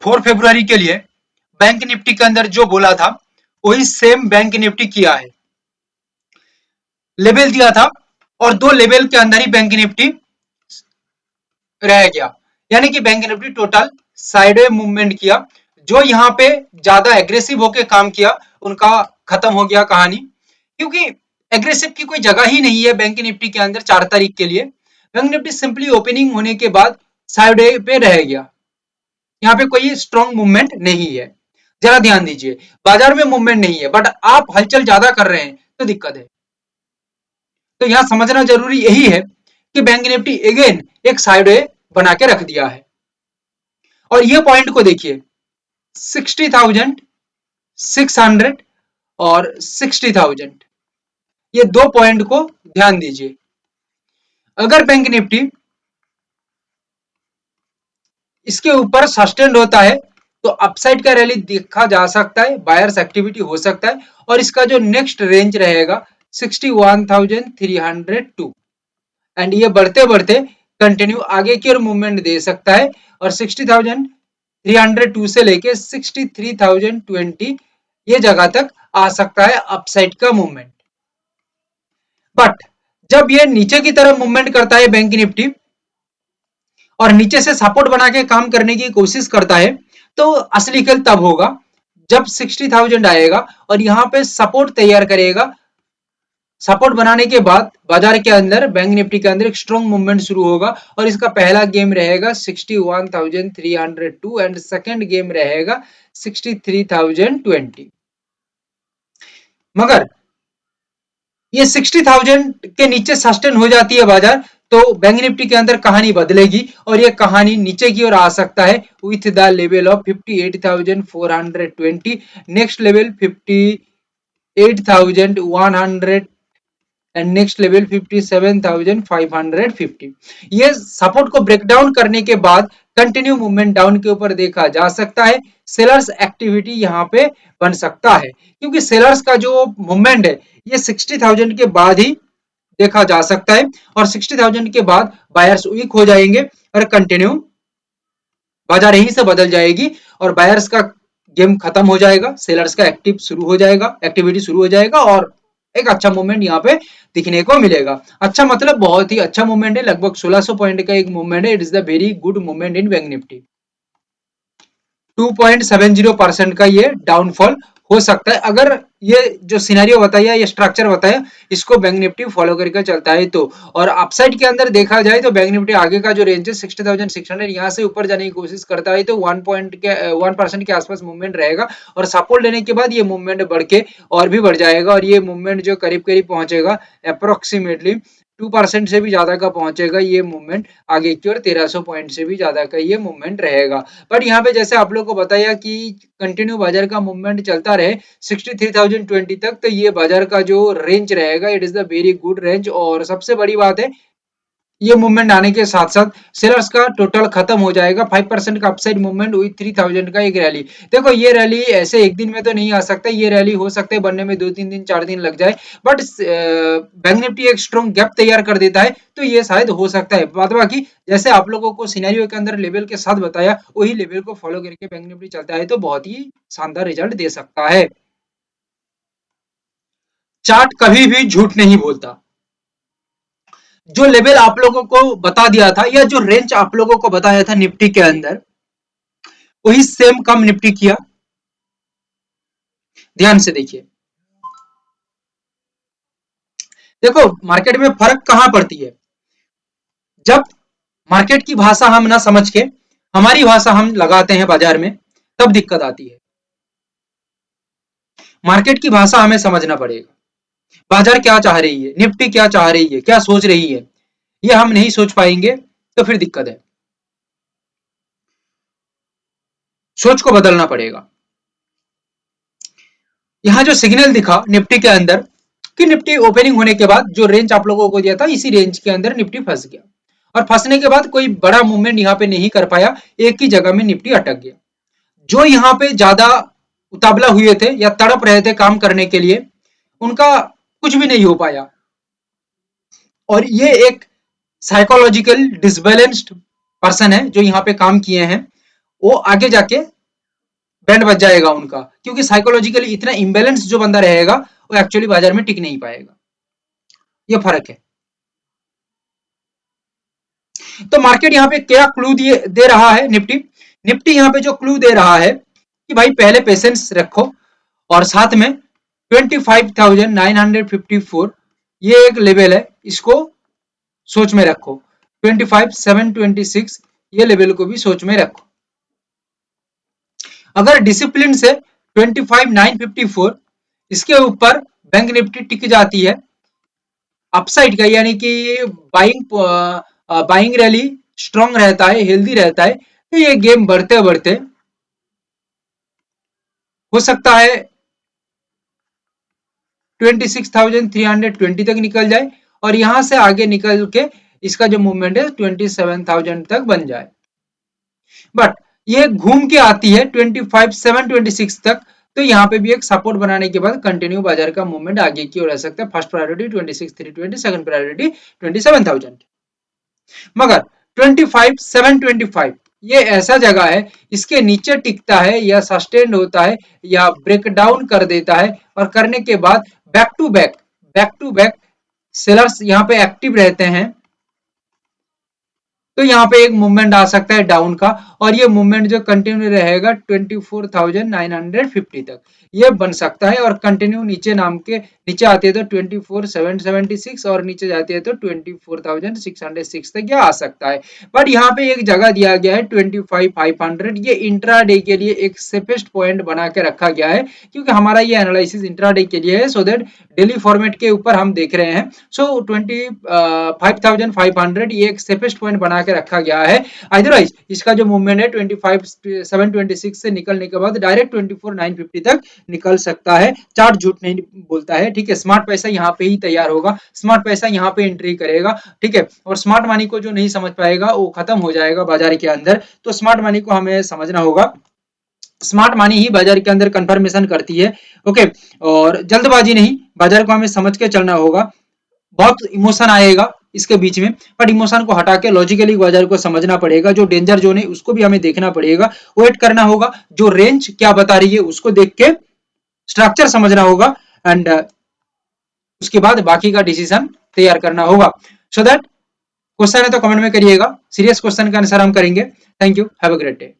4 फरवरी के लिए bank Nifty के अंदर जो बोला था वही सेम बैंक निफ्टी किया है। लेवल दिया था और 2 लेवल के अंदर ही बैंक निफ्टी रह गया, यानी कि bank Nifty total sideway movement किया। जो यहाँ पे ज्यादा एग्रेसिव होके काम किया उनका खत्म हो गया कहानी, क्योंकि एग्रेसिव की कोई जगह ही नहीं है बैंक निफ्टी के अंदर 4 तारीख के लिए। बैंक निफ्टी सिंपली ओपनिंग होने के बाद साइडवे पे रह गया, यहाँ पे कोई स्ट्रॉन्ग मूवमेंट नहीं है। जरा ध्यान दीजिए, बाजार में मूवमेंट नहीं है बट आप हलचल ज्यादा कर रहे हैं तो दिक्कत है। तो यहाँ समझना जरूरी यही है कि बैंक निफ्टी अगेन एक साइडवे बना के रख दिया है। और ये पॉइंट को देखिए 60,600 और 60,000, ये 2 पॉइंट को ध्यान दीजिए। अगर बैंक निफ्टी इसके ऊपर सस्टेन होता है तो अपसाइड का रैली देखा जा सकता है, बायर्स एक्टिविटी हो सकता है। और इसका जो नेक्स्ट रेंज रहेगा 61,302 एंड ये बढ़ते बढ़ते कंटिन्यू आगे की ओर मूवमेंट दे सकता है। और 60,302 से लेके 63,020 ये जगह तक आ सकता है अपसाइड का मूवमेंट। बट जब ये नीचे की तरफ मूवमेंट करता है बैंक निफ्टी और नीचे से सपोर्ट बना के काम करने की कोशिश करता है तो असली खेल तब होगा जब 60,000 आएगा और यहाँ पे सपोर्ट तैयार करेगा। सपोर्ट बनाने के बाद बाजार के अंदर बैंक निफ्टी के अंदर एक स्ट्रॉन्ग मूवमेंट शुरू होगा और इसका पहला गेम रहेगा 61,302 एंड सेकंड गेम रहेगा 63,020। मगर ये 60,000 के नीचे सस्टेन हो जाती है बाजार तो बैंक निफ्टी के अंदर कहानी बदलेगी और ये कहानी नीचे की ओर आ सकता है with the level of 58,420, next level 58,100 and next level 57,550। ये सपोर्ट को ब्रेक डाउन करने के बाद कंटिन्यू मूवमेंट डाउन के ऊपर देखा जा सकता है। सेलर्स एक्टिविटी यहाँ पे बन सकता है क्योंकि सेलर्स का जो मूवमेंट है ये 60,000 के बाद ही देखा जा सकता है और 60,000 के बाद बायर्स वीक हो जाएंगे और कंटिन्यू बाजार यहीं से बदल जाएगी और बायर्स का गेम खत्म हो जाएगा, सेलर्स का एक्टिविटी शुरू हो जाएगा और एक अच्छा मूवमेंट यहाँ पे दिखने को मिलेगा। अच्छा मतलब बहुत ही अच्छा मूवमेंट है, लगभग 1600 पॉइंट का एक मूवमेंट है। It is the very good movement in bank Nifty. 2.70% का ये डाउनफॉल हो सकता है अगर ये जो सिनेरियो बताया, ये स्ट्रक्चर बताया, इसको बैंक निफ्टी फॉलो करके चलता है तो। और अपसाइड के अंदर देखा जाए तो बैंक निफ्टी आगे का जो रेंज है 60,600 यहाँ से ऊपर जाने की कोशिश करता है तो 1% के आसपास मूवमेंट रहेगा और सपोर्ट लेने के बाद ये मूवमेंट बढ़ के और भी बढ़ जाएगा और ये मूवमेंट जो करीब करीब पहुंचेगा अप्रोक्सीमेटली 2% से भी ज्यादा का पहुंचेगा ये मूवमेंट आगे की ओर। 1300 पॉइंट से भी ज्यादा का ये मूवमेंट रहेगा। बट यहाँ पे जैसे आप लोग को बताया कि कंटिन्यू बाजार का मूवमेंट चलता रहे 63,020 तक तो ये बाजार का जो रेंज रहेगा it is the very good range. और सबसे बड़ी बात है ये मूवमेंट आने के साथ साथ सेलर्स का टोटल खत्म हो जाएगा। 5% का अपसाइड मूवमेंट विद 3,000 का एक रैली। देखो ये रैली ऐसे एक दिन में तो नहीं आ सकता, ये रैली हो सकता है बनने में 2-3 दिन 4 दिन लग जाए बट बैंक निफ्टी एक स्ट्रॉन्ग गैप तैयार कर देता है तो ये शायद हो सकता है। बाकी जैसे आप लोगों को सिनेरियो के अंदर लेवल के साथ बताया वही लेवल को फॉलो करके बैंक निफ्टी चलता है तो बहुत ही शानदार रिजल्ट दे सकता है। चार्ट कभी भी झूठ नहीं बोलता। जो लेवल आप लोगों को बता दिया था या जो रेंज आप लोगों को बताया था निफ्टी के अंदर वही सेम काम निफ्टी किया। ध्यान से देखिए, देखो मार्केट में फर्क कहां पड़ती है, जब मार्केट की भाषा हम ना समझ के हमारी भाषा हम लगाते हैं बाजार में तब दिक्कत आती है। मार्केट की भाषा हमें समझना पड़ेगा, बाजार क्या चाह रही है, निफ्टी क्या चाह रही है, क्या सोच रही है, ये हम नहीं सोच पाएंगे तो फिर दिक्कत है। सोच को बदलना पड़ेगा। यहां जो सिग्नल दिखा निफ्टी के अंदर कि निफ्टी ओपनिंग होने के बाद जो रेंज आप लोगों को दिया था इसी रेंज के अंदर निफ्टी फंस गया और फंसने के बाद कोई बड़ा मूवमेंट यहाँ पे नहीं कर पाया, एक ही जगह में निफ्टी अटक गया। जो यहाँ पे ज्यादा उतावला हुए थे या तड़प रहे थे काम करने के लिए उनका कुछ भी नहीं हो पाया और ये एक साइकोलॉजिकल डिसबैलेंस्ड पर्सन है जो यहाँ पे काम किए हैं वो आगे जाके बैंड बच जाएगा उनका, क्योंकि साइकोलॉजिकली इतना इम्बैलेंस जो बंदा रहेगा वो एक्चुअली बाजार में टिक नहीं पाएगा। ये फर्क है। तो मार्केट यहाँ पे क्या क्लू दे रहा है, निफ्टी निफ्टी यहाँ पे जो क्लू दे रहा है कि भाई पहले पेशेंस रखो, और साथ में 25,954 ये एक लेवल है, इसको सोच में रखो। 25,726 ये लेवल को भी सोच में रखो। अगर डिसिप्लिन से 25,954 इसके ऊपर बैंक निफ्टी टिक जाती है अपसाइड का, यानी कि बाइंग बाइंग रैली स्ट्रांग रहता है, हेल्दी रहता है, तो ये गेम बढ़ते बढ़ते हो सकता है 26,320 तक निकल जाए, और यहां से आगे निकल के इसका जो मूवमेंट है 27,000 तक बन जाए। बट ये घूम के आती है 25,726 तक, तो यहाँ पे भी एक सपोर्ट बनाने के बाद कंटिन्यू बाजार का मूवमेंट आगे की ओर रह सकता है। First priority 26,320, second priority 27,000। मगर 25,725 ये ऐसा जगह है, इसके नीचे टिकता है या सस्टेन होता है या ब्रेक डाउन कर देता है, और करने के बाद बैक टू बैक सेलर्स यहाँ पे एक्टिव रहते हैं, तो यहाँ पे एक मूवमेंट आ सकता है डाउन का, और ये मूवमेंट जो कंटिन्यू रहेगा 24,950 तक ये बन सकता है, और कंटिन्यू नीचे नाम के नीचे आती है तो 24,776, और नीचे जाती है तो 24,606 तक ये आ सकता है। बट यहाँ पे एक जगह दिया गया है 25,500, ये इंट्राडे के लिए एक सेफेस्ट पॉइंट बना के रखा गया है, क्योंकि हमारा ये एनालिसिस इंट्राडे के लिए है, सो दैट डेली फॉर्मेट के ऊपर हम देख रहे हैं। सो 25,500 ये एक सेफेस्ट पॉइंट बना के रखा गया है। अदरवाइज इसका जो मूवमेंट है 25,726 से निकलने के बाद डायरेक्ट 24,950 तक निकल सकता है। चार्ट झूठ नहीं बोलता है, ठीक है। स्मार्ट पैसा यहाँ पे ही तैयार होगा, स्मार्ट पैसा यहाँ पे एंट्री करेगा, ठीक है। और स्मार्ट मनी को जो नहीं समझ पाएगा वो खत्म हो जाएगा बाजार के अंदर। तो स्मार्ट मनी को हमें समझना होगा, स्मार्ट मनी ही बाजार के अंदर कंफर्मेशन करती है, ओके। और जल्दबाजी नहीं, बाजार को हमें समझ के चलना होगा। बहुत इमोशन आएगा इसके बीच में, बट इमोशन को हटा के लॉजिकली बाजार को समझना पड़ेगा। जो डेंजर जोन है उसको भी हमें देखना पड़ेगा, वेट करना होगा, जो रेंज क्या बता रही है उसको देख के स्ट्रक्चर समझना होगा, एंड उसके बाद बाकी का डिसीजन तैयार करना होगा। सो दैट क्वेश्चन है तो कमेंट में करिएगा, सीरियस क्वेश्चन का आंसर हम करेंगे। Thank you, have a great day.